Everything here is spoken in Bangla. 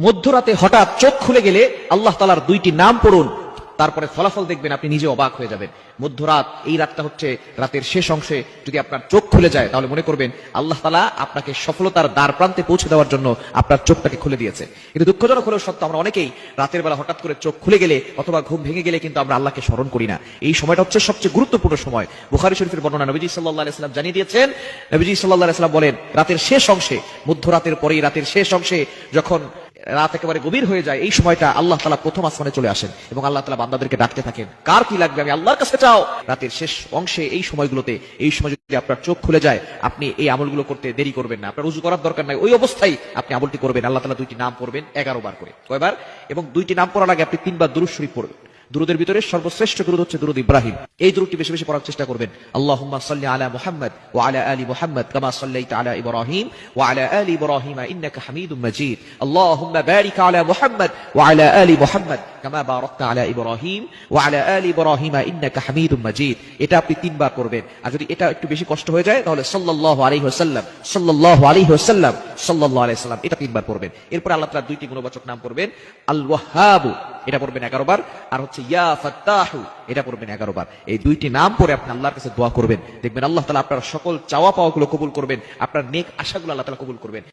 মধ্যরাতে হঠাৎ চোখ খুলে গেলে আল্লাহ তাআলার দুইটি নাম পড়ুন, তারপরে ফলাফল দেখবেন আপনি নিজে অবাক হয়ে যাবেন। মধ্যরাত, এই রাতটা হচ্ছে রাতের শেষ অংশে যদি আপনার চোখ খুলে যায় তাহলে মনে করবেন আল্লাহ তাআলা আপনাকে সফলতার দ্বার প্রান্তে পৌঁছে দেওয়ার জন্য আপনার চোখটাকে খুলে দিয়েছে। কিন্তু দুঃখজনক হলেও সত্য, আমরা অনেকেই রাতের বেলা হঠাৎ করে চোখ খুলে গেলে অথবা ঘুম ভেঙে গেলে কিন্তু আমরা আল্লাহকে স্মরণ করি না। এই সময়টা হচ্ছে সবচেয়ে গুরুত্বপূর্ণ সময়। বুখারী শরীফের বর্ণনা, নবীজি সাল্লাল্লাহু আলাইহি ওয়াসাল্লাম জানিয়ে দিয়েছেন, নবীজি সাল্লাল্লাহু আলাইহি ওয়াসাল্লাম বলেন, রাতের শেষ অংশে, মধ্যরাতের পরেই রাতের শেষ অংশে যখন রাত একেবারে গভীর হয়ে যায়, এই সময়টা আল্লাহ তাআলা প্রথম আসমানে চলে আসেন এবং আল্লাহ তাআলা বান্দাদেরকে ডাকতে থাকেন, কার কি লাগবে আমি আল্লাহর কাছে চাও। রাতের শেষ অংশে এই সময়গুলোতে, এই সময় যদি আপনার চোখ খুলে যায়, আপনি এই আমলগুলো করতে দেরি করবেন না। আপনার উযু করার দরকার নাই, ওই অবস্থায় আপনি আমলটি করবেন। আল্লাহ তাআলা দুইটি নাম পড়বেন 11 বার করে। কয়বার? এবং দুইটি নাম পড়ার আগে আপনি 3 বার দুরূদ শরীফ পড়বেন। দুরুদের ভিতরে সর্বশ্রেষ্ঠ দুরুদ হচ্ছে দুরুদ ইব্রাহিম। এই দুরুদটি বেশি বেশি পড়ার চেষ্টা করবেন। আল্লাহুম্মা সাল্লি আলা মুহাম্মাদ ওয়া আলা আলি মুহাম্মাদ কামা সাল্লাইতা আলা ইব্রাহিম ওয়া আলা আলি ইব্রাহিম ইন্নাকা হামিদুম মাজিদ। আল্লাহুম্মা বারিক আলা মুহাম্মাদ ওয়া আলা আলি মুহাম্মাদ কামা বারাকতা আলা ইব্রাহিম ওয়া আলা আলি ইব্রাহিম ইন্নাকা হামিদুম মাজিদ। এটা আপনি 3 বার করবেন। আর যদি এটা একটু বেশি কষ্ট হয়ে যায় তাহলে সাল্লাল্লাহু আলাইহি ওয়াসাল্লাম, সাল্লাল্লাহু আলাইহি ওয়াসাল্লাম, সাল্লাল্লাহু আলাইহি ওয়াসাল্লাম, এটা 3 বার পড়বেন। এরপর আল্লাহ তাআলার দুইটি গুণবাচক নাম পড়বেন। আল ওয়াহ্হাব, এটা পড়বেন 11 বার, আর হচ্ছে ইয়া ফাত্তাহু, এটা পড়বেন 11 বার। এই দুইটি নাম পড়ে আপনি আল্লাহর কাছে দোয়া করবেন, দেখবেন আল্লাহ তাআলা আপনার সকল চাওয়া পাওয়াগুলো কবুল করবেন, আপনার নেক আশাগুলো আল্লাহ তাআলা কবুল করবেন।